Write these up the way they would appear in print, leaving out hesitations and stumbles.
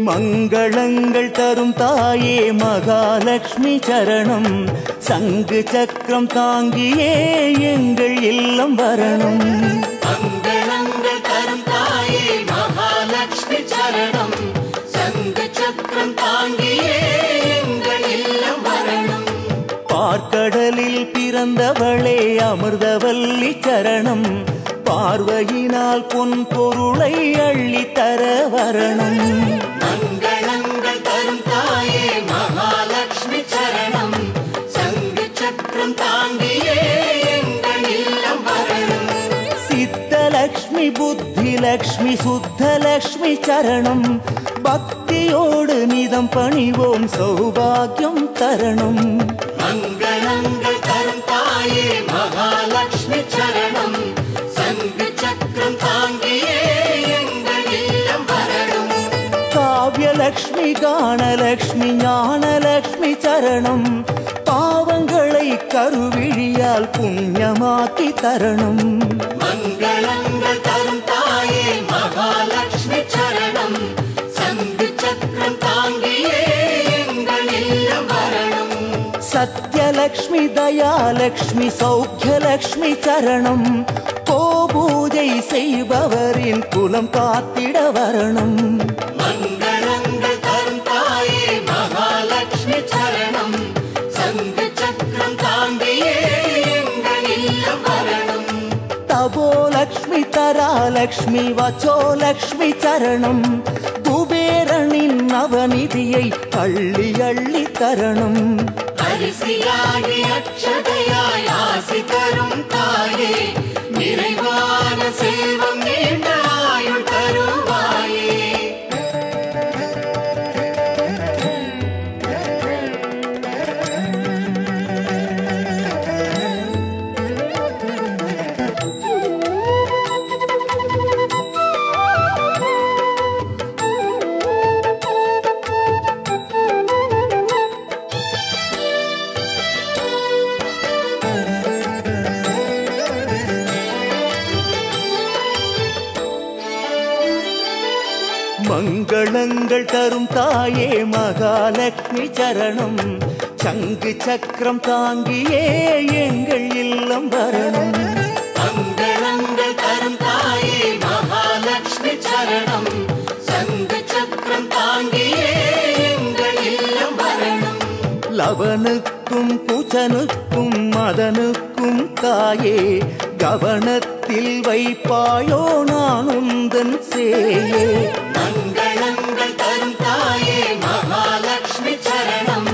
மங்களங்கள் தரும் தாயே மகாலட்சுமி சரணம். சங்கு சக்கரம் தாங்கியே எங்கள் இல்லம் வரணும். மங்களங்கள் தரும் தாயே மகாலட்சுமி சரணம். சங்கு சக்கரம் தாங்கியே எங்கள் இல்லம் வரணும். பார்க்கடலில் பிறந்தவளே அமிர்தவல்லி சரணம். பார்வையினால் பொன் பொருளை அள்ளி தர வரணும். மங்களங்கள் தரும் தாயே மகாலட்சுமி சரணம். சங்கு சக்கரம் தாங்கியே எங்கள் இல்லம் வரணும். சித்தலக்ஷ்மி புத்திலக்ஷ்மி சுத்தலக்ஷ்மி சரணம். பக்தியோடு நிதம் பணிவோம் சௌபாகியம் தரணும். மங்களங்கள் தரும் தாயே மகாலட்சுமி சரணம். சங்கு சக்கரம் தாங்கியே எங்கள் இல்லம் வரணும். காவ்யலக்ஷ்மி கானலக்ஷ்மி ஞானலக்ஷ்மி சரணம். பாவங்களை கருவிழியால் புண்ணியமாக்கி தரணும். மங்களங்கள் தரும் தாயே மகாலட்சுமி சரணம். சங்கு சக்கரம் தாங்கியே எங்கள் இல்லம் வரணும். சத்யலக்ஷ்மி தயாலக்ஷ்மி சௌக்கியலக்ஷ்மி சரணம். கோபூஜை செய்பவரின் குலம் காத்திட வரணும். மங்களங்கள் தரும் தாயே மகாலட்சுமி சரணம். சங்கு சக்கரம் தாங்கியே எங்கள் இல்லம் வரணும். தபோலக்ஷ்மி தராலக்ஷ்மி வச்சோலக்ஷ்மி சரணம். குபேரனின் நவநிதியை அள்ளி அள்ளி தரணும். அரிசியாகி அட்சதையாய் ஆசி தரும் தாயே. நிறைவான செல்வம் நீண்ட ஆயுள் தருவாயே. மங்களங்கள் தரும் தாயே மகாலட்சுமி சரணம். சங்கு சக்கரம் தாங்கியே எங்கள் இல்லம் வரணும். மங்களங்கள் தரும் தாயே மகாலட்சுமி சரணம். சங்கு சக்கரம் தாங்கியே எங்கள் இல்லம் வரணும். லவனுக்கும் குச்சனுக்கும் மதனுக்கும் தாயே கவனத்தில் வைப்பாயோ நான் உந்தன் சேயே. மங்களங்கள் தரும் தாயே மகாலட்சுமி சரணம்.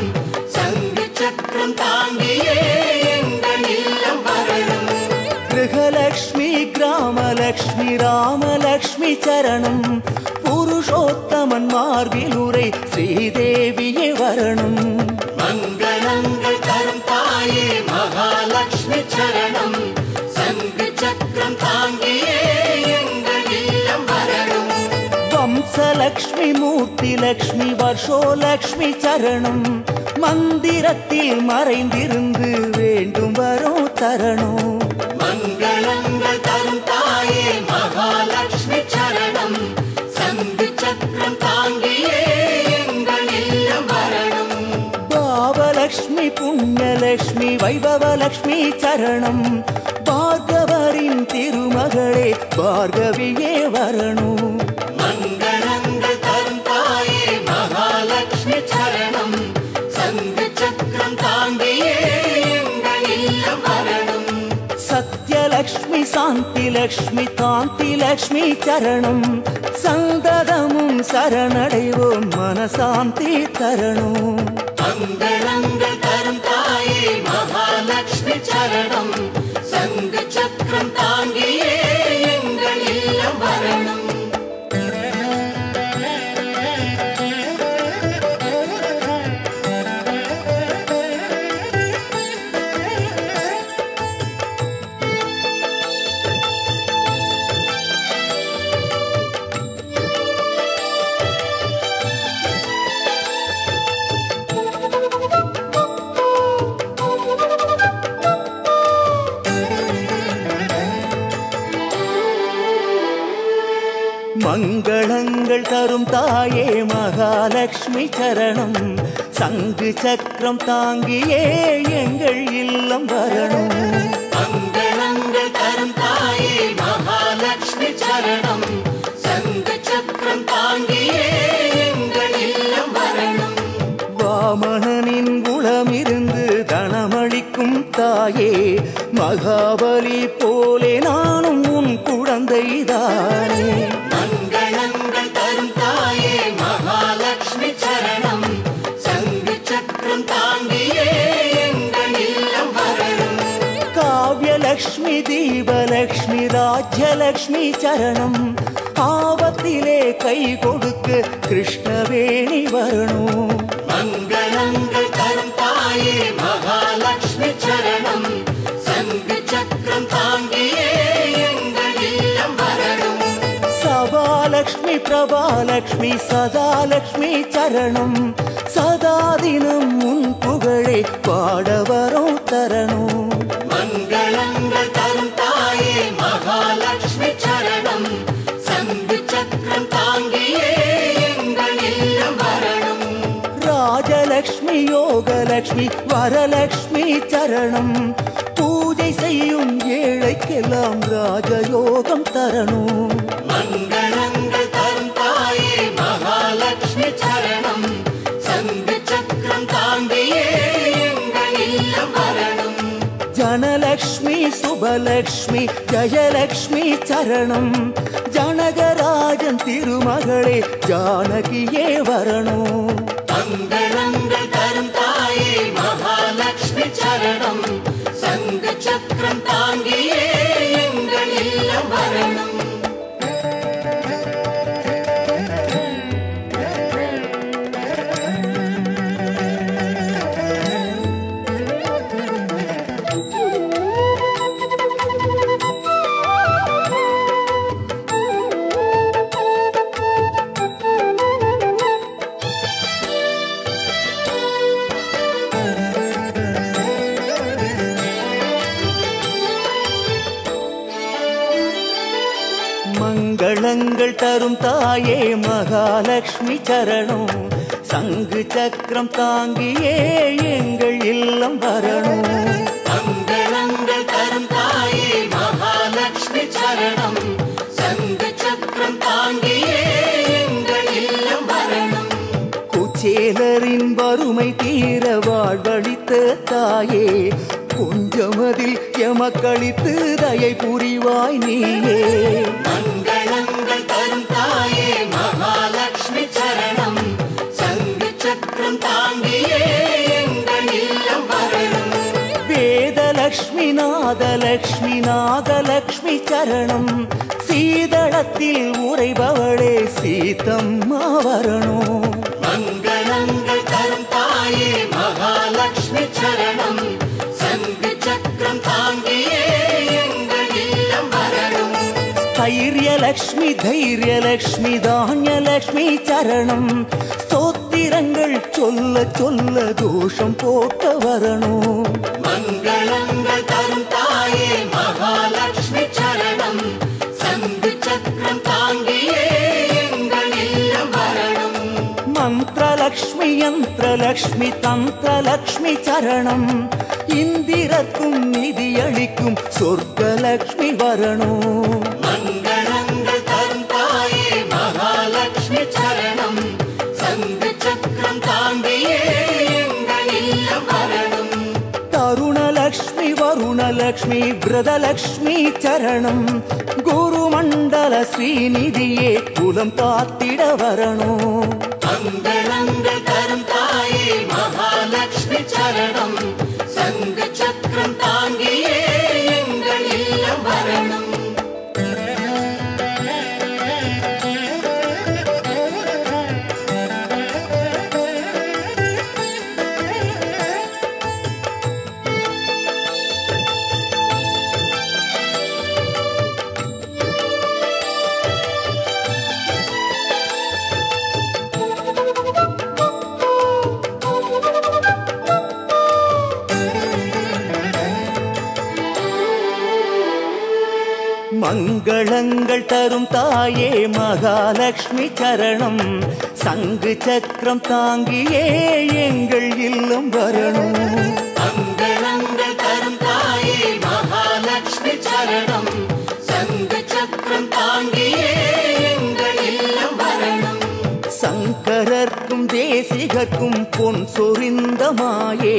சங்கு சக்கரம் தாங்கியே எங்கள் இல்லம் வரணும். கிருஹலக்ஷ்மி கிராமலக்ஷ்மி ராமலக்ஷ்மி சரணம். புருஷோத்தமன் மார்பில் உரை ஸ்ரீதேவியே வரணும். மங்களங்கள் தரும் தாயே மகாலட்சுமி சரணம். சங்கு சக்கரம் தாங்கியே எங்கள் இல்லம் வரணும். வம்சலக்ஷ்மி மூர்த்திலக்ஷ்மி வர்ஷோலக்ஷ்மி சரணம். மந்திரத்தில் மறைந்திருந்து வேண்டும் வரும் தரணும். மங்களங்கள் தரும் தாயே மகாலட்சுமி சரணம். சங்கு சக்கரம் தாங்கியே எங்கள் இல்லம் வரணும். பாவலக்ஷ்மி புண்ணியலக்ஷ்மி வைபவலக்ஷ்மி சரணம். பார்கவரின் திருமகளே பார்கவியே வரணும். மங்களங்கள் தரும் தாயே மகாலட்சுமி சரணம். சங்கு சக்கரம் தாங்கியே எங்கள் இல்லம் வரணும். சத்யலக்ஷ்மி சாந்திலக்ஷ்மி காந்திலக்ஷ்மி சரணம். சந்ததமும் சரணடைவோம் மனசாந்தி தரணும். மங்களங்கள் தரும் தாயே மகாலட்சுமி சரணம். சங்கு சக்கரம் தாங்கியே எங்கள் இல்லம் வரணும். தரும் தாயே மகாலட்சுமி சரணம். சங்கு சக்கரம் தாங்கியே எங்கள் இல்லம் வரணும். மங்களங்கள் தரும் தாயே மகாலட்சுமி சரணம். சங்கு சக்கரம் தாங்கியே எங்கள் இல்லம் வரணும். வாமனனின் குலமிருந்து தனமளிக்கும் தாயே மகாபலி போலே நானும் உன் குழந்தைதானே. மங்களங்கள் தரும் தாயே மகாலட்சுமி சரணம். சங்கு சக்கரம் தாங்கியே எங்கள் இல்லம் வரணும். காவ்யலக்ஷ்மி தீபலக்ஷ்மி ராஜ்யலக்ஷ்மி சரணம். ஆபத்திலே கை கொடுக்க கிருஷ்ணவேணி வரணும். மங்களங்கள் தரும் தாயே மகாலட்சுமி சரணம். சங்கு சக்கரம் தாங்கியே எங்கள் இல்லம் வரணும். சபாலக்ஷ்மி பிரபாலக்ஷ்மி சதாலக்ஷ்மி சரணம். சதாதினம் உன் புகழே பாட வரம் தரணும். மங்களங்கள் தரும் தாயே மகாலட்சுமி சரணம். சங்கு சக்கரம் தாங்கியே எங்கள் இல்லம் வரணும். ராஜலக்ஷ்மி யோகலக்ஷ்மி வரலக்ஷ்மி சரணம். பூஜை செய்யும் ஏழைக்கெல்லாம் ராஜயோகம் தரணும். மங்களங்கள் தரும் தாயே மகாலட்சுமி சரணம். சங்கு சக்கரம் தாங்கியே எங்கள் இல்லம் வரணும். ஜனலக்ஷ்மி சுபலக்ஷ்மி ஜயலக்ஷ்மி சரணம். ஜனகராஜன் திருமகளே ஜானகியே வரணும். மங்களங்கள் தரும் தாயே மகாலட்சுமி சரணம். சங்கு சக்கரம் தாங்கியே எங்கள் இல்லம் வரணும். மங்களங்கள் தரும் தாயே மகாலட்சுமி சரணம். சங்கு சக்கரம் தாங்கியே எங்கள் இல்லம் வரணும். மங்களங்கள் தரும் தாயே மகாலட்சுமி சரணம். சங்கு சக்கரம் தாங்கியே எங்கள் இல்லம் வரணும். குச்சேலரின் வறுமை தீர வாழ்வழித்த தாயே கொஞ்சமதில் எமக்களித்து தயை புரிவாய் நீயே. மங்களங்கள் தரும் தாயே மகாலட்சுமி சரணம். சங்கு சக்கரம் தாங்கியே எங்கள் இல்லம் வரணும். வேதலக்ஷ்மி நாதலக்ஷ்மி நாகலக்ஷ்மி சரணம். சீதளத்தில் உறைபவளே சீதம்மா வரணும். மங்களங்கள் தரும் தாயே மகாலட்சுமி சரணம். சங்கு சக்கரம் தாங்கியே எங்கள் இல்லம் வரணும். ஸ்தைரியலக்ஷ்மி தைரியலக்ஷ்மி தானியலக்ஷ்மி சரணம். ஸ்தோத்திரங்கள் சொல்ல சொல்ல தோஷம் போட்ட வரணும். மங்களங்கள் தரும் தாயே மகாலட்சுமி சரணம். சங்கு சக்கரம் தாங்கியே எங்கள் இல்லம் வரணும். மந்திரலக்ஷ்மி யந்திரலக்ஷ்மி தந்திரலக்ஷ்மி சரணம். இந்திரர்க்கும் நிதியளிக்கும் சொர்க்கலக்ஷ்மி வரணும். மங்களங்கள் தரும் தாயே மகாலட்சுமி சரணம். சங்கு சக்கரம் தாங்கியே எங்கள் இல்லம் வரணும். தருணலக்ஷ்மி வருணலக்ஷ்மி விரதலக்ஷ்மி சரணம். குருமண்டல ஸ்ரீநிதியே குலம் காத்திட வரணும். மங்களங்கள் தரும் தாயே மகாலட்சுமி சரணம். சங்கு சக்கரம் தாங்கியே எங்கள் இல்லம் வரணும். மங்களங்கள் தரும் தாயே மகாலட்சுமி சரணம். சங்கு சக்கரம் தாங்கியே எங்கள் இல்லம் வரணும். மங்களங்கள் தரும் தாயே மகாலட்சுமி சரணம். சங்கு சக்கரம் தாங்கியே எங்கள் இல்லம் வரணும். சங்கரர்க்கும் தேசிகர்க்கும் பொன் சொரிந்த மாயே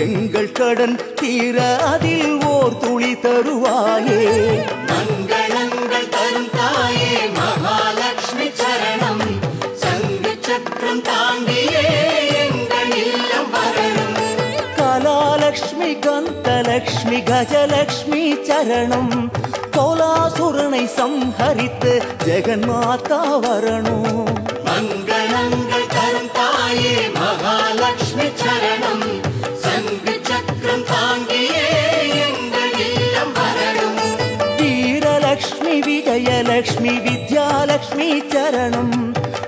எங்கள் கடன் தீர அதில் ஓர் துளி தருவாயே. மங்களங்கள் தரும் தாயே மகாலட்சுமி சரணம். சங்கு சக்கரம் தாங்கியே எங்கள் இல்லம் வரணும். கலாலட்சுமி கந்தலட்சுமி கஜலட்சுமி சரணம். கோலாசுரனை சம்ஹரித்து ஜெகன்மாதா வரணும். மங்களங்கள் தரும் தாயே மகாலட்சுமி சரணம். சங்கு சக்கரம் தாங்கியே எங்கள் இல்லம் வரணும். வீரலட்சுமி விஜயலட்சுமி வித்யாலட்சுமி சரணம்.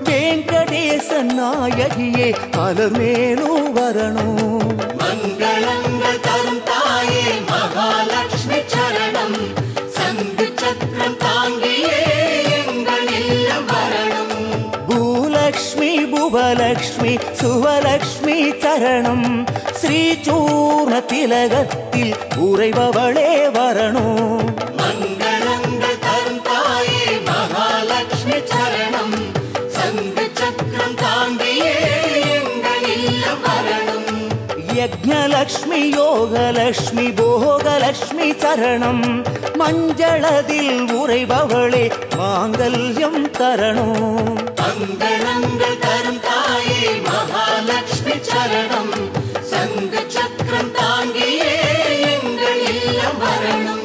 வெங்கடேச நாயகியே அலர்மேலும் வரணும். மங்களங்கள் தரும் தாயே மகாலட்சுமி சரணம். சங்கு சக்கரம் தாங்கியே எங்கள் இல்லம் வரணும். பூலக்ஷ்மி புவலக்ஷ்மி சுவலக்ஷ்மி சரணம். ஸ்ரீசூர்ண திலகத்தில் உறைபவளே வரணும். மங்களங்கள் தரும் தாயே மகாலட்சுமி சரணம். சங்கு சக்கரம் தாங்கியே எங்கள் இல்லம் வரணும். யக்ஞலக்ஷ்மி யோகலக்ஷ்மி போகலக்ஷ்மி சரணம். மஞ்சளதில் உறைபவளே மாங்கல்யம் தரணும். மங்களங்கள் தரும் தாயே மகாலட்சுமி சரணம். சங்கு சக்கரம் தாங்கியே எங்கள் இல்லம் வரணும்.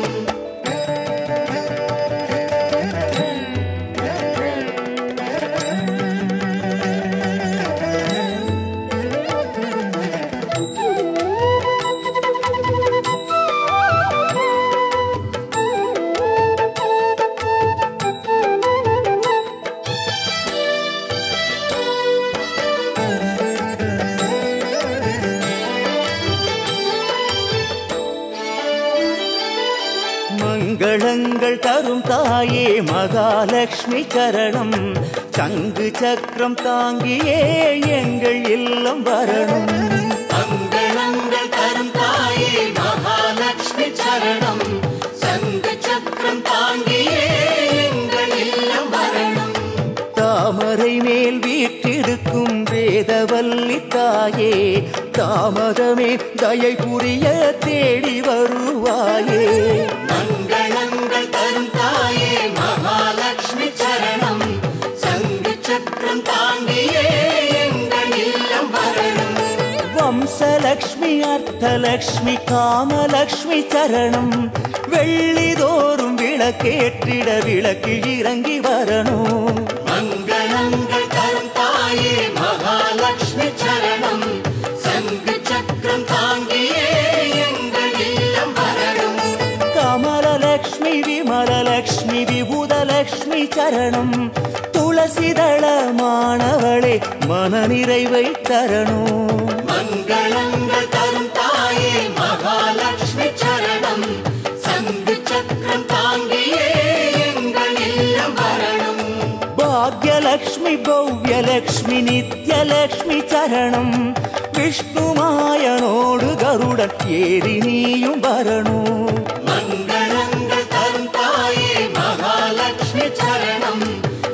மங்களங்கள் தரும் தாயே மகாலட்சுமி சரணம். சங்கு சக்கரம் தாங்கியே எங்கள் இல்லம் வரணும். மங்களங்கள் தரும் தாயே மகாலட்சுமி சரணம். சங்கு சக்கரம் தாங்கியே எங்கள் இல்லம் வரணும். தாமரை மேல் வீட்டிருக்கும் வேதவல்லி தாயே தாமதமே தயை புரிய தேடி வருவாயே. மங்களங்கள் தரும் தாயே மகாலட்சுமி சரணம். சங்கு சக்கரம் தாங்கியே எங்கள் இல்லம் வரணும். வம்சலக்ஷ்மி அர்த்தலக்ஷ்மி காமலக்ஷ்மி சரணம். வெள்ளிதோறும் விளக்கேற்றிட விளக்கில் இறங்கி வரணும். மங்களங்கள் தரும் தாயே மகாலட்சுமி சரணம். சங்கு சக்கரம் தாங்கியே எங்கள் இல்லம் வரணும். கமலலக்ஷ்மி விமலலக்ஷ்மி விபுதலக்ஷ்மி சரணம். துளசிதளமானவளே மனநிறைவை தரணும். மங்களங்கள் தரும் தாயே மகாலட்சுமி சரணம். சங்கு சக்கரம் தாங்கியே எங்கள் இல்லம் வரணும். பாக்யலக்ஷ்மி பவ்யலக்ஷ்மி நித்யலக்ஷ்மி சரணம். விஷ்ணுமாயனோடு கருடன் ஏறி நீயும் வரணும். மங்களங்கள் தரும் தாயே மகாலட்சுமி சரணம்.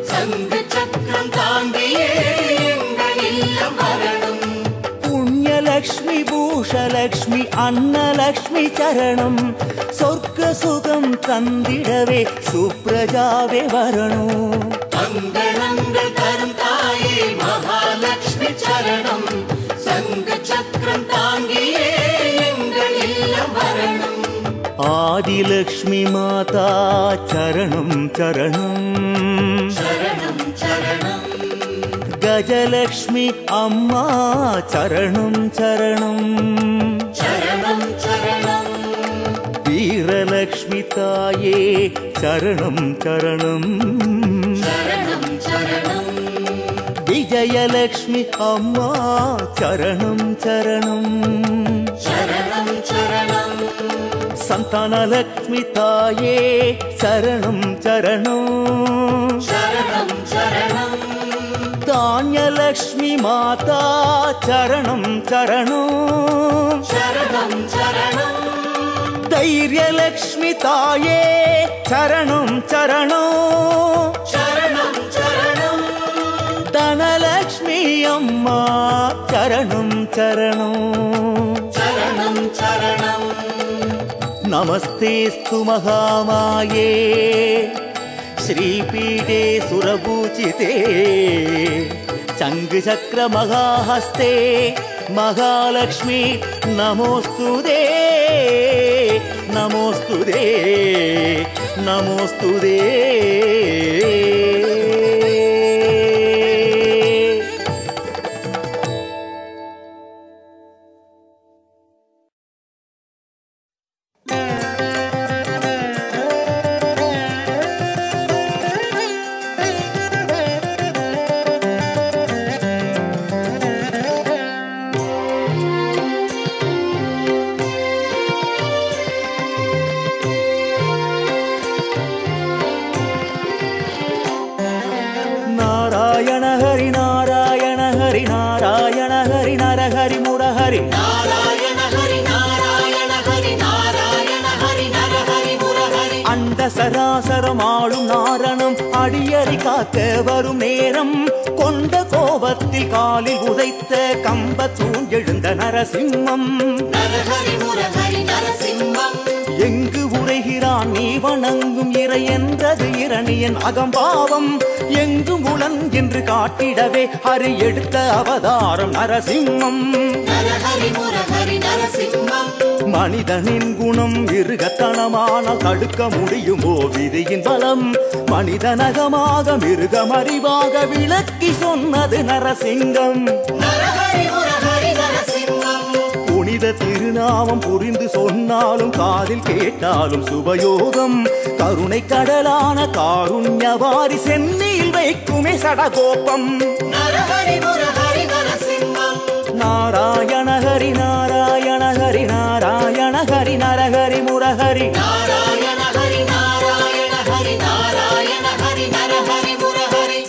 சங்கு சக்கரம் தாங்கியே எங்கள் இல்லம் வரணும். புண்ணியலக்ஷ்மி பூஷலக்ஷ்மி அன்னலக்ஷ்மி சரணம். சொர்க்க சுகம் தந்திடவே சுப்ரஜாவே வரணும். மங்களங்கள் தரும் தாயே மகாலட்சுமி சரணம். சங்கு சக்கரம் தாங்கியே எங்கள் இல்லம் வரணும். ஆதிலக்ஷ்மி மாதா சரணம் சரணம். சரணம் சரணம். கஜலக்ஷ்மி அம்மா சரணம் சரணம். சரணம் சரணம். வீரலக்ஷ்மி தாயே சரணம் சரணம். சரணம் சரணம். விஜயலக்ஷ்மி அம்மா சரணம் சரணம். சரணம் சரணம் சந்தானலக்ஷ்மி தாயே சரணம் சரணம் சரணம் சரணம் தானியலக்ஷ்மி மாதா சரணம் சரணம் சரணம் சரணம் தைரியலக்ஷ்மி தாயே சரணம் சரணம் சரணம் சரணம் தனலக்ஷ்மி அம்மா சரணம் சரணம் சரணம் சரணம் நமஸ்தேஸ்து மகாமாயே श्रीपीठे सुरपूजिते शङ्खचक्र महाहस्ते महालक्ष्मी नमोस्तुते नमोस्तुते नमोस्तुते नारायण हरि नारायण हरि नारायण हरि नर हरि मुरहरि நாராயண ஹரி நாராயண ஹரி நாராயண ஹரி நர ஹரி முரஹரி அண்ட சராசரம் ஆளும் நாரணம் அடியறி காக்க வரும் நேரம் கொண்ட கோபத்தில் காலில் உதைத்த கம்பத்தூண் எழுந்த நரசிம்மம் நரஹரி முரஹரி நரசிம்மம் எங்கு உரைகிறான் நீ வணங்கும் இறை என்றது இரணியன் அகம்பாவம் எங்கும் உளன் என்று காட்டிடவே ஹரி எடுத்த அவதாரம் நரசிம்மம் நரஹரி முரஹரி நரசிம்மம் மனிதனின் குணம் மிருகத்தனமானால் தடுக்க முடியுமோ விதியின் பலம் மனிதனகமாக மிருகம் அறிவாக விளக்கி சொன்னது நரசிங்கம் நரஹரி முரஹரி நரசிம்மம் புனித திருநாமம் புரிந்து சொன்னாலும் காதில் கேட்டாலும் சுபயோகம் கருணை கடலான காருண்யவாரி சென்னியில் வைக்குமே சடகோபம் நரஹரி முரஹரி நரசிம்மம் நாராயண ஹரி நாராயண ஹரி நாராயண ஹரி நரஹரி முரஹரி நாராயண ஹரி நாராயண ஹரி நாராயண ஹரி நரஹரி முரஹரி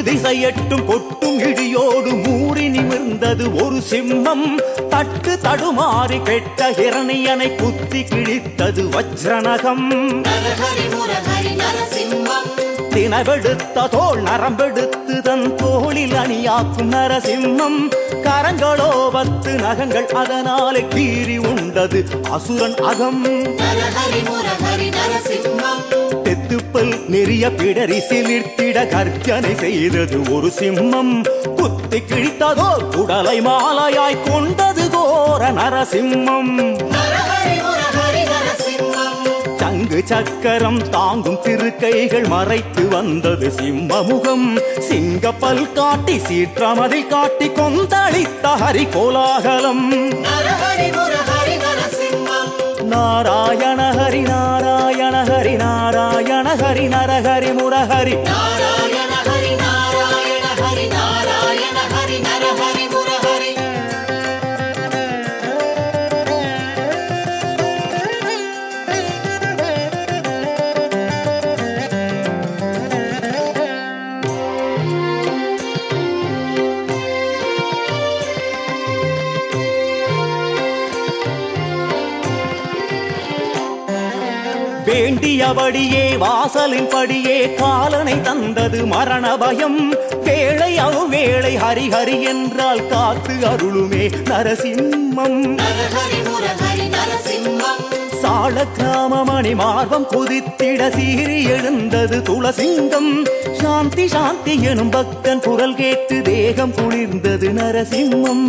திசையட்டும் கொட்டும் இடியோடு மூறி நிமிர்ந்தது ஒரு சிம்மம் தட்டு தடுமாறி கெட்ட இரணியனை குத்தி கிழித்தது வஜ்ரநகம் நரஹரி முரஹரி நரசிம்மம் தினவெடுத்த தோல் நரம்பெடுத்து தன் தோளில் அணியாக்கும் நரசிம்மம் கரங்களோ 10 நகங்கள் அதனாலே கீறி உண்டது அசுரன் அகம் நரஹரி முரஹரி நரசிம்மம் தெத்துப்பல் நெறிய பிடரி சிலிர்த்திட கர்ஜனை செய்தது ஒரு சிம்மம் குத்தி கிழித்ததோ உடலை மாலையாய் கொண்டது கோர நரசிம்மம் நரஹரி முரஹரி நரசிம்மம் சங்கு சக்கரம் தாங்கும் திருக்கைகள் மறைத்து வந்தது சிம்மமுகம் சிங்கப்பல் காட்டி சீற்றமதில் காட்டி கொந்தளித்த ஹரி கோலாகலம் நரஹரி முரஹரி நரசிம்மம் நாராயண ஹரி நாராயண ஹரி நாராயண ஹரி நரஹரி முரஹரி நாராயண ஹரி நாராயண ஹரி நாராயண ஹரி நரஹரி முரஹரி வேண்டியபடியே வாசலின் படியே காலனை தந்தது மரண பயம் வேளை அவ்வேளை ஹரி ஹரி என்றால் காத்து அருளுமே நரசிம்மம் நரஹரி முரஹரி நரசிம்மம் சால கிராம மணி மார்பம் குதித்திட சீறி எழுந்தது துளசிங்கம். சாந்தி சாந்தி எனும் பக்தன் குரல் கேட்டு தேகம் குளிர்ந்தது நரசிம்மம்.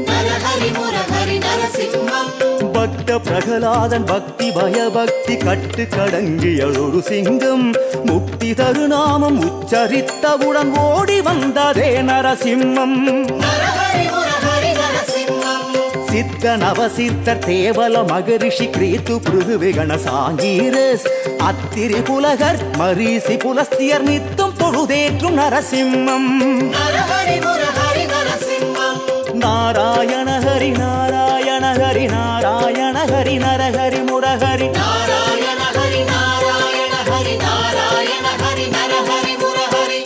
நரஹரி முரஹரி நரசிம்மம். பக்த பிரகலாதன் பக்தி பயபக்தி கட்டு கடங்கிய ஒரு சிங்கம். முக்தி தருநாமம் உச்சரித்தவுடன் ஓடி வந்ததே நரசிம்மம். நரஹரி முரஹரி நரசிம்மம். சித்த நவசித்தர் தேவல மகரிஷி கிரீத்து பிருகுவிகண சாங்கீரஸ் அத்திரி புலகர் மரீசி புலஸ்தியர் நித்தம் தொழுதேற்றும் நரசிம்மம். நரஹரி முரஹரி நரசிம்மம். நாராயண ஹரி நாராயண ஹரி நாராயண ஹரி நரஹரி முரஹரி. நாராயண ஹரி நாராயண ஹரி நாராயண ஹரி நரஹரி முரஹரி.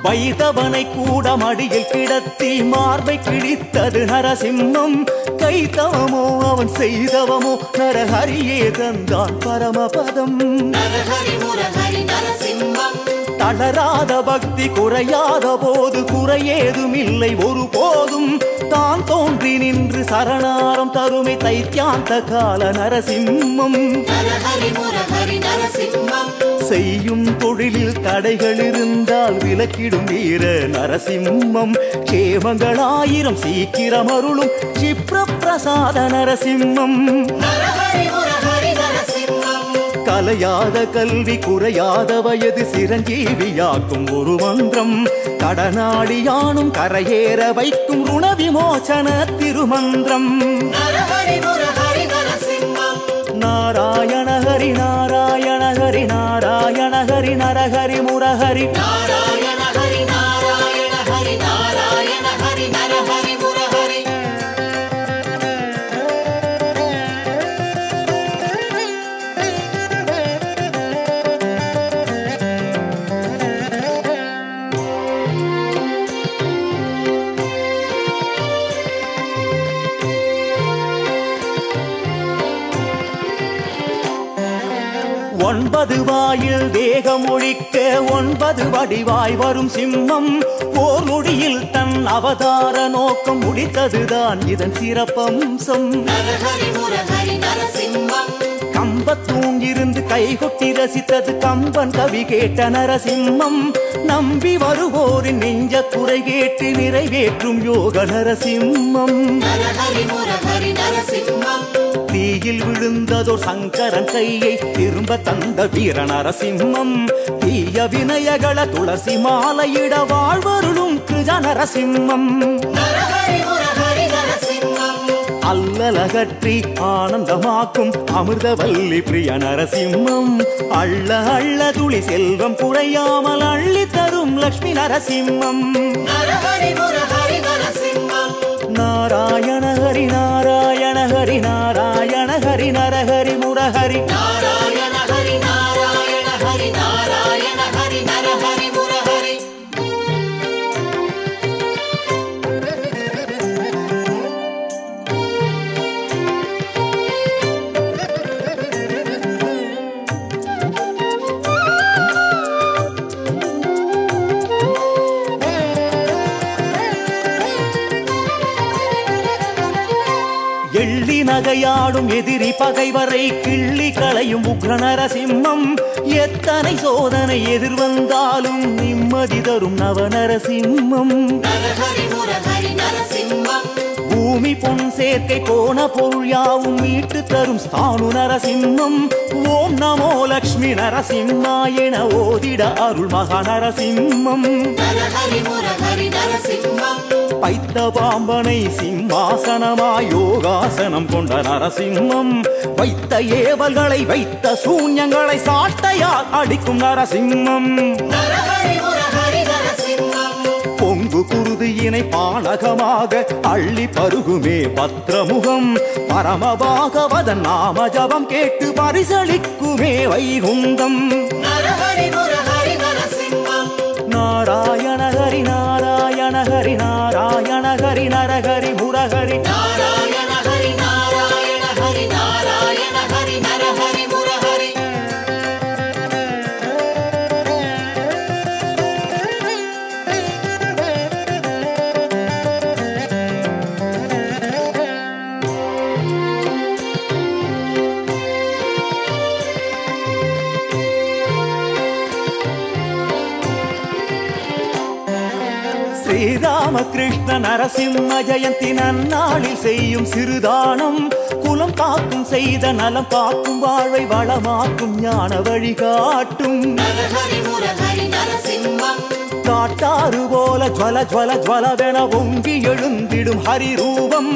வைதவனை கூட மடியில் கிடத்தி மார்பை கிழித்தது நரசிம்மம். கைதவமோ அவன் செய்தவமோ நரஹரியே தந்தான் பரமபதம். நரஹரி முரஹரி நரசிம்மம். தளராத பக்தி குறையாத போது குறையேதுமில்லை ஒரு போதும். தான் தோன்றி நின்று சரணாரம் தருமை தைத்தியாந்த கால நரசிம்மம். நரஹரி முரஹரி நரசிம்மம். செய்யும் தொழிலில் தடைகள் இருந்தால் விலக்கிடும் வீர நரசிம்மம். கேமங்களாயிரம் சீக்கிரம் அருளும் சிப்ர பிரசாத நரசிம்மம். நரஹரி முரஹரி நரசிம்மம். கலையாத கல்வி குறையாத வயது சிரஞ்சீவியாக்கும் ஒரு மந்திரம். கடனாடியானும் கரையேற வைக்கும் ருண விமோசன திருமந்திரம். நரஹரி முரஹரி நரசிம்மம். நாராயண ஹரி நாராயண ஹரி நாராயண ஹரி நரஹரி முரஹரி. நாராயண ஹரி நாராயண ஹரி நாராயண ஹரி நரஹரி முரஹரி. ஒன்பது வாயில் தேகம் ஒழிக்க ஒன்பது வடிவாய் வரும் சிம்மம். ஓர் நொடியில் தன் அவதார நோக்கம் முடித்ததுதான் இதன் சிறப்பம்சம். நரஹரி முரஹரி நரசிம்மம். கம்பத்தூங்கிருந்து கைகொட்டி ரசித்தது கம்பன் கவி கேட்ட நரசிம்மம். நம்பி வருவோரின் நெஞ்ச குறை கேட்டு நிறைவேற்றும் யோக நரசிம்மம். நரஹரி முரஹரி நரசிம்மம். தீயில் விழுந்ததோர் சங்கரன் கையை திரும்ப தந்த வீர நரசிம்மம். தீய வினயகள துளசி மாலையிட வாழ்வருளும் கிருஜ நரசிம்மம். நரஹரி முரஹரி நரசிம்மம். அல்லலகற்றி ஆனந்தமாக்கும் அமிர்தவல்லி பிரிய நரசிம்மம். அள்ள அள்ள துளி செல்வம் குறையாமல் அள்ளி தரும் லட்சுமி நரசிம்மம். நரஹரி முரஹரி நரசிம்மம். நாராயண ஹரி நாராயண ஹரி நாராயண ஹரி நரஹரி முரஹரி. நாராயண ஹரி நாராயண ஹரி நாராயண ஹரி நரஹரி முரஹரி. எள்ளி நகையாடும் எதிரி பகைவரை கிள்ளி களையும் உக்ர நரசிம்மம். எத்தனை சோதனை எதிர்வந்தாலும் நிம்மதி தரும் நவ நரசிம்மம். நரஹரி முரஹரி நரசிம்மம். பூமி பொன் சேர்க்கை போன பொருள் யாவும் மீட்டு தரும் ஸ்தானு நரசிம்மம். ஓம் நமோ லக்ஷ்மி நரசிம்மா என ஓதிட அருள் மகா நரசிம்மம். நரஹரி முரஹரி நரசிம்மம். பைத்த பாம்பனை சிம்மாசனமாய் யோகாசனம் கொண்ட நரசிம்மம். வைத்த ஏவல்களை வைத்த சூன்யங்களை சாட்டையால் அடிக்கும் நரசிம்மம். நரஹரி முரஹரி நரசிம்மம். பொங்கு குருதியினை பானகமாக அள்ளி பருகுமே பத்ரமுகம். பரமபாகவதன் நாம ஜபம் கேட்டு பரிசளிக்குமே வைகுந்தம். நரஹரி முரஹரி நரசிம்மம். நாராயண ஹரி நாராயண நாராயண ஹரி நாராயண ஹரி நரஹரி முரஹரி நாராயண ஹரி நாராயண ஹரி நாராயண ஹரி நரஹரி முரஹரி ஸ்ரீராமகிருஷ்ண நரசிம்ம ஜெயந்தி நன்னாளில் செய்யும் சிறுதானம் குலம் காக்கும் செய்த நலம் காக்கும் வாழ்வை வளமாக்கும் ஞான வழிகாட்டும் நரஹரி முரஹரி நரசிம்மம் காட்டாறு போல ஜ்வல ஜ்வல ஜ்வலவென பொங்கி எழுந்திடும் ஹரிரூபம்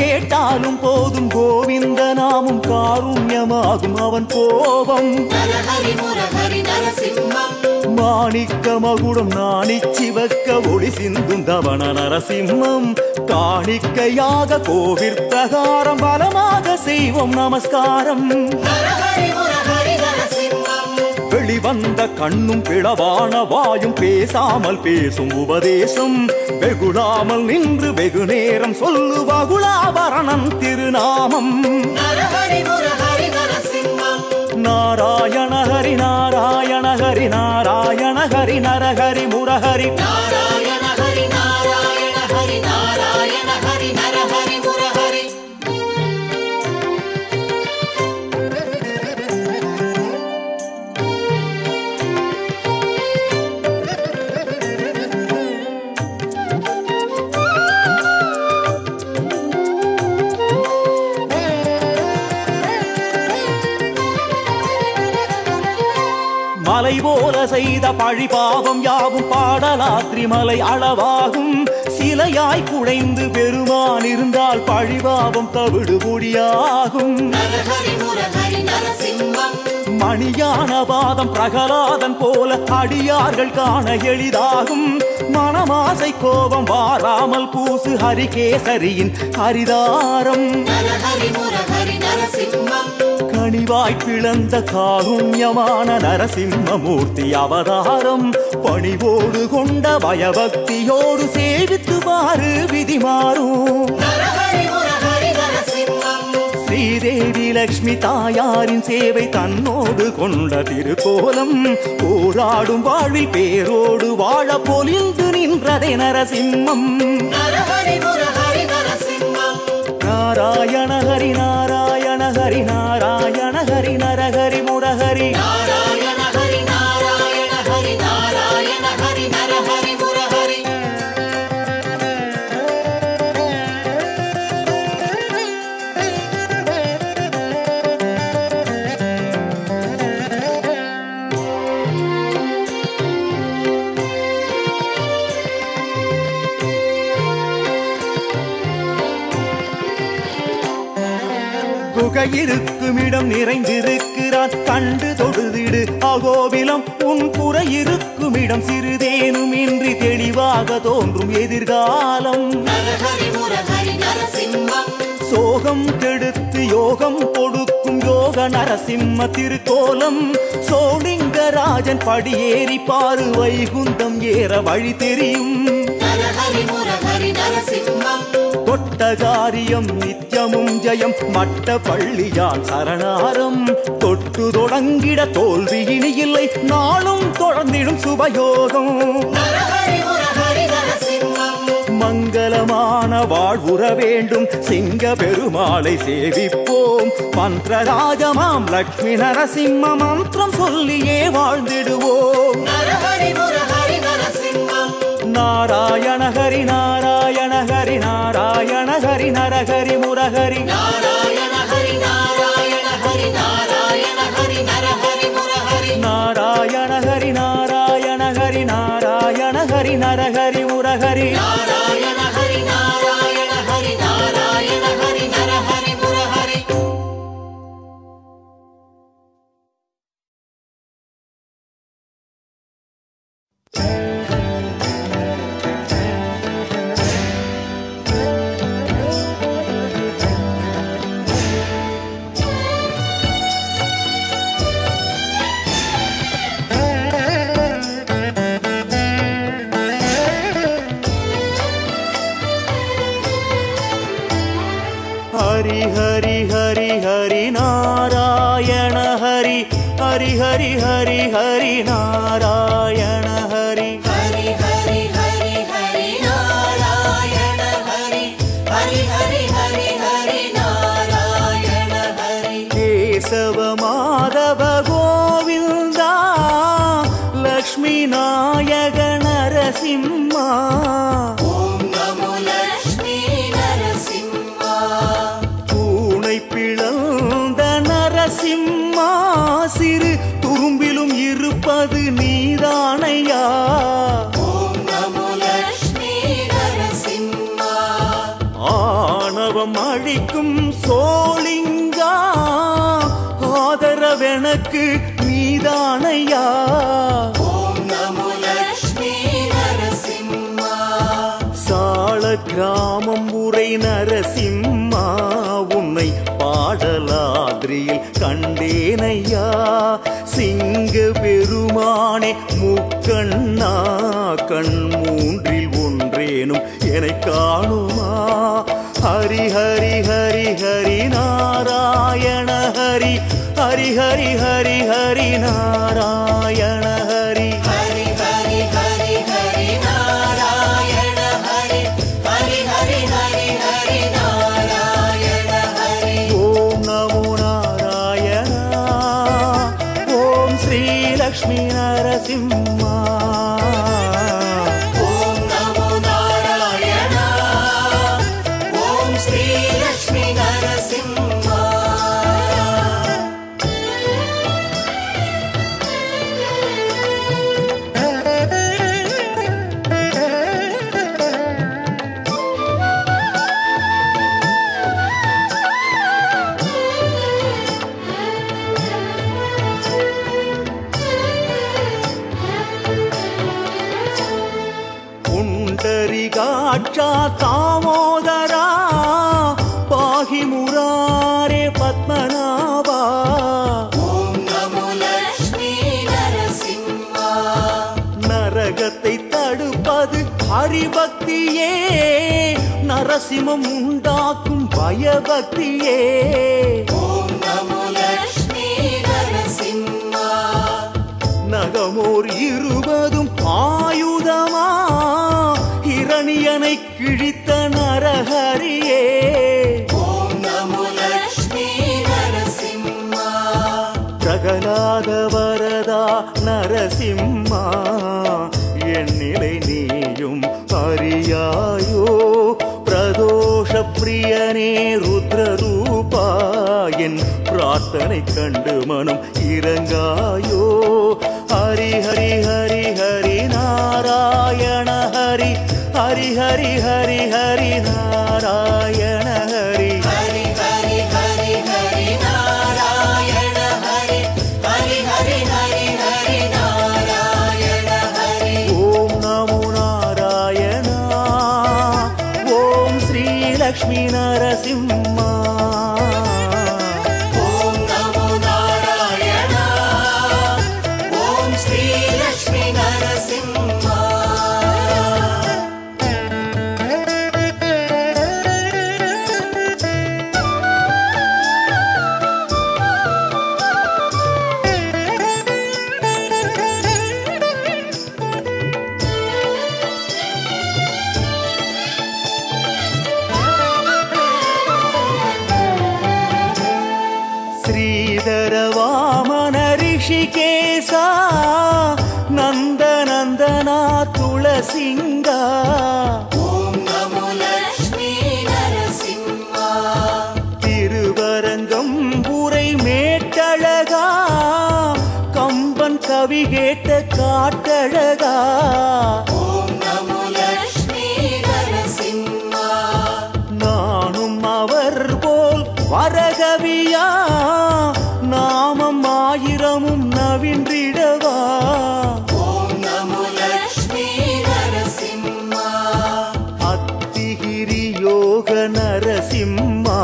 கேட்டாலும் போதும் கோவிந்த நாமும் காருண்யமாகும் அவன் கோபம் நரஹரி முரஹரி நரசிம்மம் மாணிக்க மகுடம் நாணிச்சிவக்க ஒளி சிந்தும் தவண நரசிம்மம் காணிக்கையாக கோவில் பிரகாரம் பலமாக செய்வோம் நமஸ்காரம் நரஹரி முரஹரி நரசிம்மம் வெளிவந்த கண்ணும் பிளவான வாயும் பேசாமல் பேசும் உபதேசம் வெகுளாமல் நின்று வெகு நேரம் சொல்லு வகுளாபரணம் திருநாமம் நரஹரி முரஹரி நரசிம்மம் நாராயண ஹரி நாராயண ஹரி நாராயண ஹரி நரஹரி முரஹரி நாராயண ஹரி நாராயண ஹரி நாராயண ஹரி நரஹரி முரஹரி மலை போல செய்த பழிபாவம் யாவும் பாடலாத்ரி மலை அளவாகும் சிலையாய் குடைந்து பெருமான் இருந்தால் பழிபாவம் தவிடு பொடியாகும் நரஹரி முரஹரி நரசிம்மம் மணியான பாதம் பிரகலாதன் போல அடியார்கள் காண எளிதாகும் மனமாசை கோபம் வாராமல் பூசு ஹரிகேசரியின் ஹரிதாரம் நரஹரி முரஹரி நரசிம்மம் கனிவாய் பிளந்த காருண்யமான நரசிம்மமூர்த்தி அவதாரம் பணிவோடு கொண்ட பயபக்தியோடு சேவித்து பாரு விதி மாறும் நரஹரி முரஹரி நரசிம்மம் ஸ்ரீதேவி லக்ஷ்மி தாயாரின் சேவை தன்னோடு கொண்ட திருக்கோலம் போராடும் வாழ்வில் பேரோடு வாழ பொலிந்து நின்றதே நரசிம்மம் நரஹரி முரஹரி நரசிம்மம் நாராயண ஹரி நாராயண ஹரி நாராயண ஹரி நரஹரி முரஹரி நாராயண ஹரி நாராயண ஹரி நாராயண ஹரி நரஹரி முரஹரி குகையிருக்கும் இடம் நிறைந்திருக்கிறான் கண்டு தொழுதிடு அகோபிலம் உன் குறையிருக்கும் இடம் சிறிதேனும் இன்றி தெளிவாக தோன்றும் எதிர்காலம் நரஹரி முரஹரி நரசிம்மம் சோகம் கெடுத்து யோகம் கொடுக்கும் யோக நரசிம்ம திருக்கோலம் சோழிங்கராஜன் படியேறி பாரு வைகுந்தம் ஏற வழி தெரியும் நரஹரி முரஹரி நரசிம்மம் தொட்ட காரியம் நித்தியமும் ஜெயம் மட்ட பள்ளியான் சரணாரம் தொட்டு தொடங்கிட தோல்வி இனி இல்லை நாளும் தொடர்ந்திடும் சுபயோகம் நரஹரி முரஹரி நரசிம்மம் மங்களமான வாழ்வுற வேண்டும் சிங்க பெருமாளை சேவிப்போம் மந்திரராஜமாம் லக்ஷ்மி நரசிம்ம மந்திரம் சொல்லியே வாழ்ந்திடுவோம் நரஹரி முரஹரி நரசிம்மம் நாராயண ஹரி நாராயண ஹரி நாராயண ஹரி நரஹரி முரஹரி நாராயண ஹரி நாராயண ஹரி நாராயண ஹரி நரஹரி முரஹரி நாராயண ஹரி நாராயண ஹரி நாராயண ஹரி நரஹரி முரஹரி நாராயண ஹரி நாராயண ஹரி நாராயண ஹரி நரஹரி முரஹரி ஹரி ஹரி ஹரி ஹரி நாராயண ஹரி ஹரி ஹரி ஹரி ஹரி நாராயண ஹரி ஹரி ஹரி ஹரி ஹரி நாராயண ஹரி ஹரி ஹரி ஹரி ஹரி நாராயண ஹரி கேசவ மாதவ கோவிந்தா லக்ஷ்மி நாயக நரசிம்மா ஓம் நமோ லக்ஷ்மி நரசிம்மா பூனை பிளந்த நரசிம்மா சிறு துரும்பிலும் இருப்பது நீதானையா ஓம் நமோ லக்ஷ்மி நரசிம்மா ஆணவம் அழிக்கும் சோளிங்கா ஆதரவெனக்கு நீதானையா ஓம் நமோ லக்ஷ்மி நரசிம்மா சாள கிராமம் உரை நரசிம்மா உன்னை பாடலாதிரியில் கண்டேனையா சிங்க பெருமானே முக்கண்ணா கண் மூன்றில் ஒன்றேனும் என்னை காணுமா ஹரி ஹரி ஹரி ஹரி நாராயண ஹரி ஹரி ஹரி ஹரி ஹரி நாராயண ஹரி ஹரி ஹரி ஹரி ஹரி நாராயண ஹரி ஹரி ஹரி ஹரி ஹரி நாராயண ஹரி ஓம் நமோ நாராயண ஓம் ஸ்ரீ லக்ஷ்மி நரசிம்மா ஓம் நமோ நாராயண ஓம் ஸ்ரீ லக்ஷ்மி நரசிம்மா पुण्डरीकाक्षा दामोदरा पाहि मुरारे पद्मनाभा ஓம் நமோ லக்ஷ்மி நரசிம்மா நரகத்தை தடுப்பது ஹரிபக்தியே நரசிம்மம் உண்டாக்கும் பயபக்தியே ஓம் நமோ லக்ஷ்மி நரசிம்மா நகமோர் 20 ஆயுதமா இரணியனை கிழித்த நரஹரியே ஓம் நமோ லக்ஷ்மி நரசிம்மா பிரகலாத வரதா நரசிம்மா என்னிலை நீயும் அறியாயோ பிரதோஷ பிரியனே ருத்ரரூபா என் பிரார்த்தனை கண்டு மனம் இறங்காயோ ஹரி ஹரி ஹரி ஹரி நாராயண ஹரி ஹரி ஹரி ஹரி ஹரி நாராயண ஹரி ஹரி ஹரி ஹரி ஹரி நாராயண ஹரி ஹரி ஹரி ஹரி ஹரி நாராயண ஹரி ஓம் நமோ நாராயண ஓம் ஸ்ரீ லக்ஷ்மி நரசிம்மா ஓம் நமோ நாராயண ஓம் ஸ்ரீ லக்ஷ்மி நரசிம்மா श्रीधर वामन ऋषिकेशा नन्दनन्दना तुलसिंगा ஓம் நமோ லக்ஷ்மி நரசிம்மா திருவரங்கம் உரை மேட்டழகா கம்பன் கவி கேட்ட காட்டழகா ஓம் நமோ லக்ஷ்மி நரசிம்மா நானும் அவர் போல் வரகவியா நாமம் 1000 நவின்றிடவா ஓம் நமோ லக்ஷ்மி நரசிம்மா அத்திகிரி யோக நரசிம்மா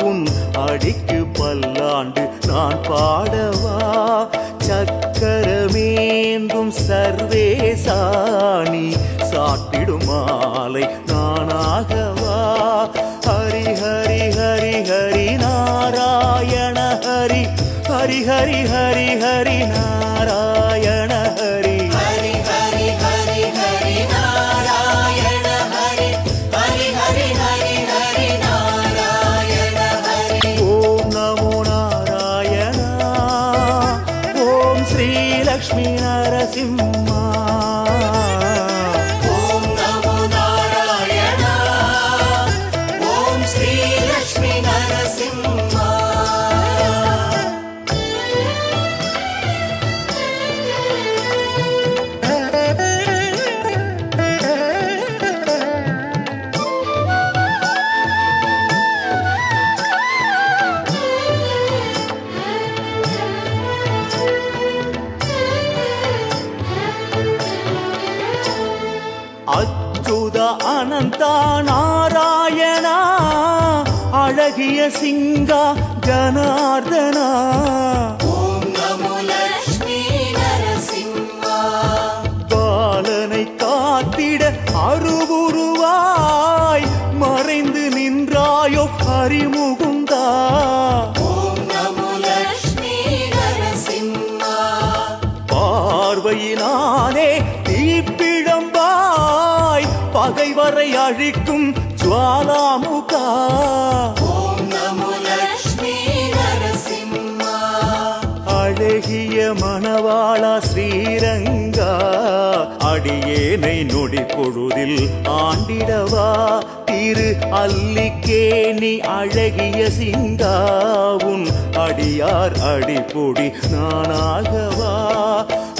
உன் அடிக்கு பல்லாண்டு நான் பாடவா சக்கரமேந்தும் சர்வேசாணி சாட்டிடும் மாலை நானாகவா ஹரி ஹரி ஹரி ஹரி நாராயண ஹரி ஹரி ஹரி ஹரி ஹரி நாராயண ஹரி ஹரி ஹரி ஹரி ஹரி நாராயண ஹரி ஹரி ஹரி ஹரி ஹரி நாராயண ஹரி ஓம் நமோ நாராயண ஓம் ஸ்ரீ லக்ஷ்மி நரசிம்மா ஓம் நமோ நாராயண ஓம் ஸ்ரீ லக்ஷ்மி நரசிம்மா அச்சுத அனந்தா நாராயணா அழகிய சிங்கா ஜனார்தனா ஓம் நமோ லக்ஷ்மி நரசிம்மா பாலனை காத்திட அருவுருவாய் மறைந்து நின்றாயோ ஹரிமுகுந்தா ஓம் நமோ லக்ஷ்மி நரசிம்மா பார்வையினாலே தீப்பிழம்பாய் பகைவரை அழிக்கும் ஜுவாலாமுகா ஓம் நமோ லக்ஷ்மி நரசிம்மா அழகிய மணவாளா ஸ்ரீரங்கா அடியேனை நொடி பொழுதில் ஆண்டிடவா திரு அல்லிக்கேணி அழகிய சிங்காவுன் அடியார் அடிப்பொடி நானாகவா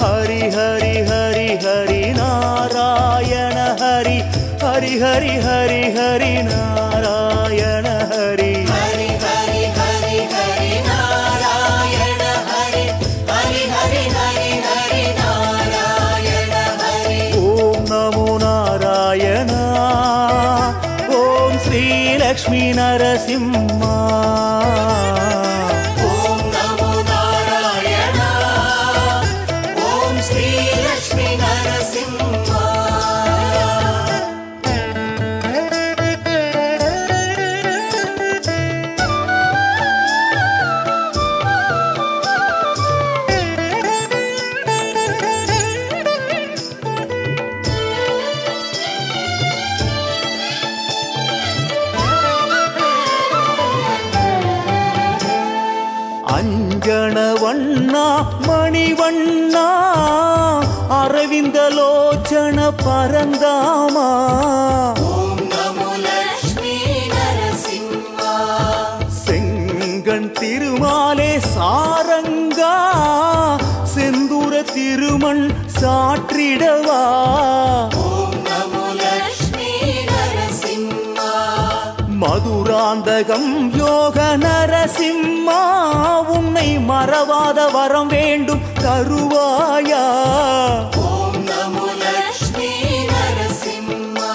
ஹரி ஹரி ஹரி ஹரி நாராயண ஹரி ஹரி ஹரி ஹரி ஹரி நாராயண ஹரி ஹரி ஹரி ஹரி ஹரி நாராயண ஹரி ஹரி ஹரி ஹரி ஹரி நாராயண ஹரி ஓம் நமோ நாராயண ஓம் ஸ்ரீ லக்ஷ்மி நரசிம்மா ஓம் நமோ நாராயண ஓம் ஸ்ரீ லக்ஷ்மி நரசிம்மா அஞ்சன வண்ணா மணிவண்ணா அரவிந்த லோச்சன பரந்தாமா ஓம் நமோ லக்ஷ்மி நரசிம்மா செங்கண் திருமாலே சாரங்கா செந்தூர திருமண் சாற்றிடவா ஓம் நமோ லக்ஷ்மி நரசிம்மா மதுராந்தகம் யோக நரசிம்மா உன்னை மறவாத வரம் வேண்டும் தருவாயா ஓம் நமோ லக்ஷ்மி நரசிம்மா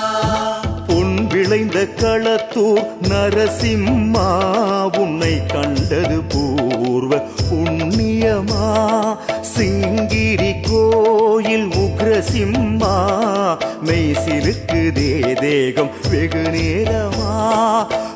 பொன் விளைந்த களத்தூர் நரசிம்மா உன்னை கண்டது பூர்வ புண்ணியமா சிங்கிரி கோயில் உக்ரசிம்மா மெய்சிலுக்குதே தேகம் வெகு நேரமா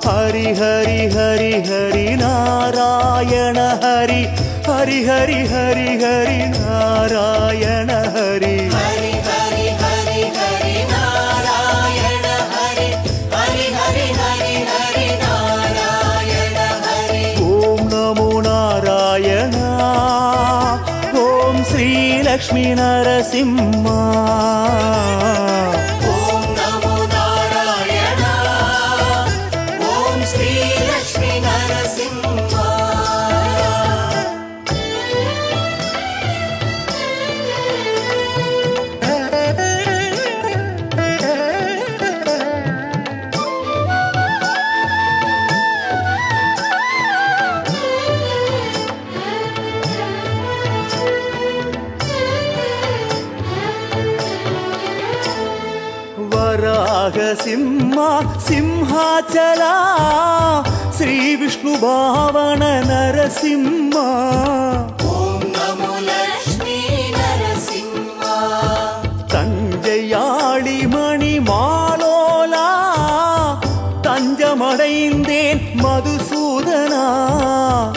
ஹரி ஹரி ஹரி ஹரி நாராயண ஹரி ஹரி ஹரி ஹரி ஹரி நாராயண ஹரி ஹரி ஹரி ஹரி ஹரி நாராயண ஹரி ஹரி ஹரி ஹரி ஹரி நாராயண ஹரி ஓம் நமோ நாராயண ஓம் ஸ்ரீ லக்ஷ்மி நரசிம்மா ஓம் நமோ நாராயண ஓம் ஸ்ரீ லக்ஷ்மி நரசிம்மா ವರಾಹ ಸಿಂಹ ಸಿಂಹಾಚಲ ಶ್ರೀ ವಿಷ್ಣು ಭಾವನ ನರಸಿಂಹ ஓம் நமோ லக்ஷ்மி நரசிம்மா தஞ்சையாளி மணி மாலோலா தஞ்சமடைந்தேன் மதுசூதனா பூதனா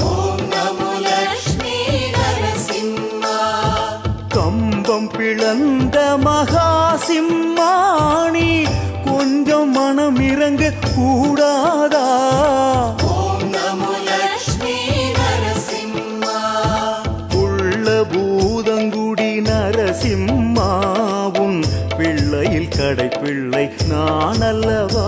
ஓம் நமோ லக்ஷ்மி நரசிம்மா கம்பம் பிளந்த மகாசிம்மாணி கொஞ்சம் மனம் இறங்க கூடாதா ஓம் நமோ லக்ஷ்மி நரசிம்மா உள்ள பூதங்குடி நரசிம்மாவும் பிள்ளையில் கடைப்பிள்ளை நான் அல்லவா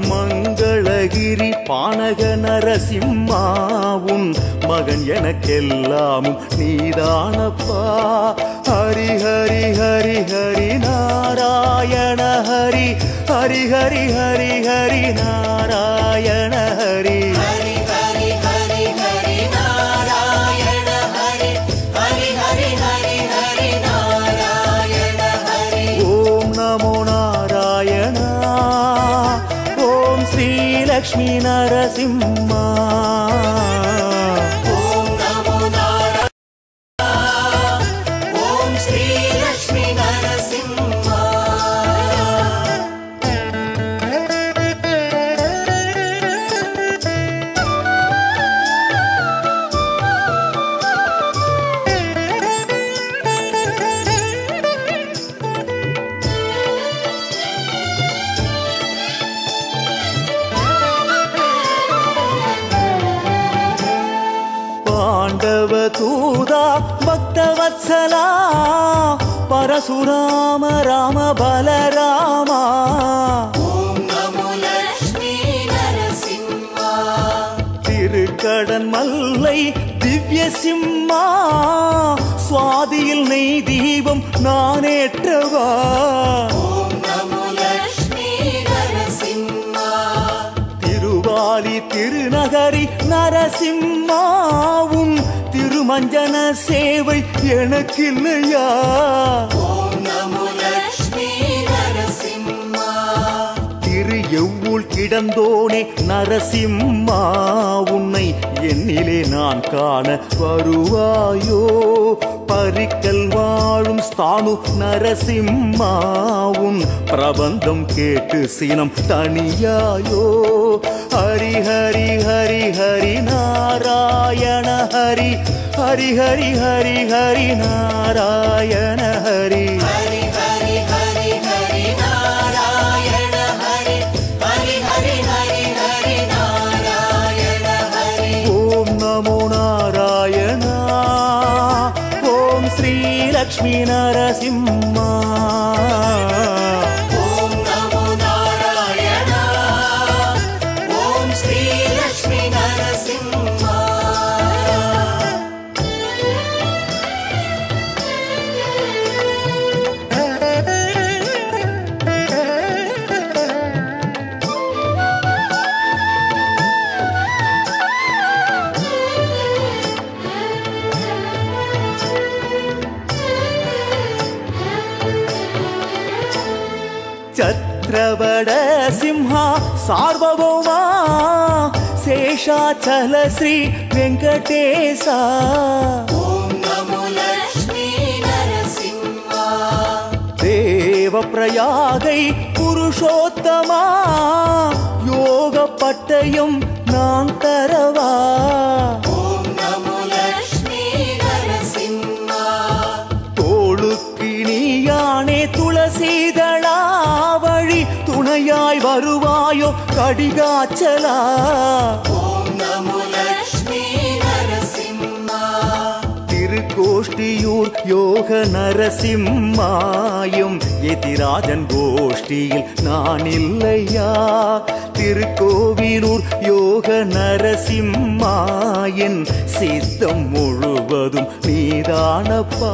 மங்களகிரி பானக நரசிம்மாவும் மகன் எனக்கெல்லாமும் நீதானப்பா ஹரி ஹரி ஹரி ஹரி நாராயண ஹரி ஹரி ஹரி ஹரி ஹரி நாராயண ஹரி ஹரி ஹரி ஹரி ஹரி நாராயண ஹரி ஹரி ஹரி ஹரி ஹரி நாராயண ஹரி ஓம் நமோ நாராயண ஓம் ஸ்ரீ லக்ஷ்மி நரசிம்மா ஓம் நமோ நாராயண ஓம் ஸ்ரீ லக்ஷ்மி நரசிம்மா பாண்டவ தூதா பக்தவத்சலா பரசுராம ராம பலராமா ஓம் நமோ லக்ஷ்மி நரசிம்மா திருக்கடன் மல்லை திவ்ய சிம்மா சுவாதியில் நெய் தீபம் நானேற்றவா ஓம் நமோ லக்ஷ்மி நரசிம்மா திருவாலி திருநகரி நரசிம்மாவும் திருமஞ்சன சேவை எனக்கில்லையா ஓம் நமோ லக்ஷ்மி நரசிம்மா திரு எவ்வுள் கிடந்தோனே நரசிம்மா உன்னை என்னிலே நான் காண வருவாயோ பரிக்கல் வாழும் ஸ்தானு நரசிம்மாவும் பிரபந்தம் கேட்டு சினம் தனியாயோ ஹரி ஹரி ஹரி ஹரி நாராயண ஹரி ஹரி ஹரி ஹரி ஹரி நாராயண ஹரி ஹரி ஹரி ஹரி ஹரி நாராயண ஹரி ஹரி ஹரி ஹரி ஹரி நாராயண ஹரி ஓம் நமோ நாராயண ஓம் ஸ்ரீ லக்ஷ்மி நரசிம்மா ஓம் நமோ நாராயண ஓம் ஸ்ரீ லக்ஷ்மி நரசிம்மா ಛತ್ರವಡ ಸಿಂಹ ಸಾರ್ವಭೌಮ ಶೇಷಾಚಲ ಶ್ರೀ ವೆಂಕಟೇಶ ஓம் நமோ லக்ஷ்மி நரசிம்மா தேவ பிரயாகை புருஷோத்தமா யோக பட்டயம் நான் தரவா ஓம் நமோ லக்ஷ்மி நரசிம்மா தோளுக்கு நீயானே துளசீதளா வழி துணையாய் வருவாயோ கடிகாச்சலா ஓம் நமோ லக்ஷ்மி நரசிம்மா திருக்கோஷ்டியூர் யோக நரசிம்மாயும் எதிராஜன் கோஷ்டியில் நான் இல்லையா திருக்கோவிலூர் யோக நரசிம்மாயின் சித்தம் முழுவதும் நீதானப்பா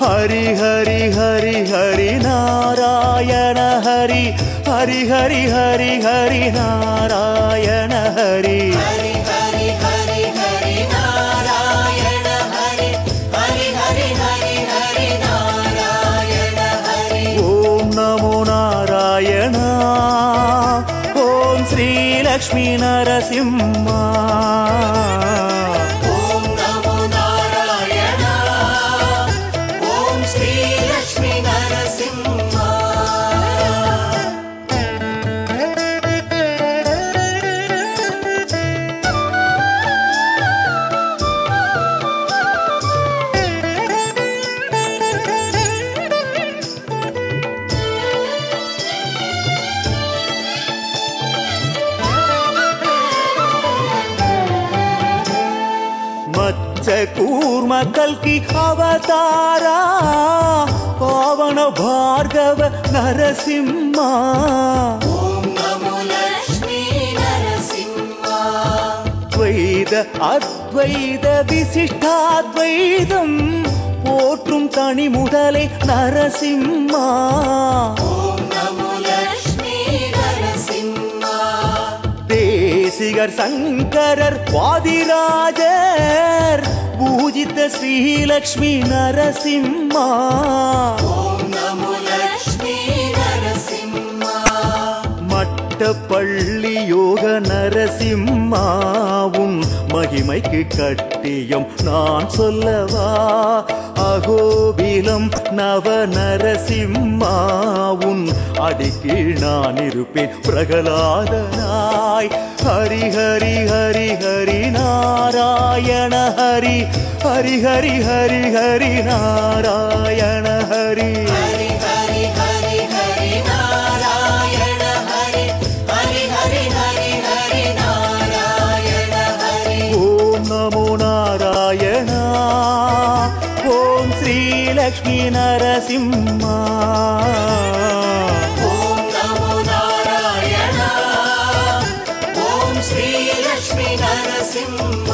ஹரி ஹரி ஹரி ஹரி நாராயண ஹரி ஹரி ஹரி ஹரி ஹரி நாராயண ஹரி ஹரி ஹரி ஹரி ஹரி நாராயண ஹரி ஹரி ஹரி ஹரி ஹரி நாராயண ஹரி ஓம் நமோ நாராயண ஓம் ஸ்ரீ லக்ஷ்மி நரசிம்மா ஓம் நமோ நாராயண ஓம் ஸ்ரீ லக்ஷ்மி நரசிம்மா கூர்ம கல்கி அவதாரா பாவன பார்கவ நரசிம்மா ஓம் நமோ லக்ஷ்மி நரசிம்மா துவைத அத்வைத விசிஷ்டாத்வைதம் போற்றும் தனி முதலே நரசிம்மா ஓம் நமோ லக்ஷ்மி நரசிம்மா தேசிகர் சங்கரர் வாதிராஜர் பூஜித்த ஸ்ரீலக்ஷ்மி நரசிம்மா ஓம் நமோ லக்ஷ்மி நரசிம்மா மட்டப்பள்ளி யோக நரசிம்மாவும் மகிமைக்கு கட்டியம் நான் சொல்லவா அகோபிலம் நவ நரசிம்மாவும் அடிக்கீழ் நான் இருப்பேன் பிரகலாதனாய் ஹரி ஹரி ஹரி ஹரி நாராயண ஹரி ஹரி ஹரி ஹரி ஹரி நாராயண ஹரி ஹரி ஹரி ஹரி ஹரி நாராயண ஹரி ஹரி ஹரி ஹரி ஹரி நாராயண ஹரி ஓம் நமோ நாராயணா ஓம் ஸ்ரீலக்ஷ்மி நரசிம்மா ஓம் நமோ நாராயண ஓம் ஸ்ரீ லக்ஷ்மி நரசிம்மா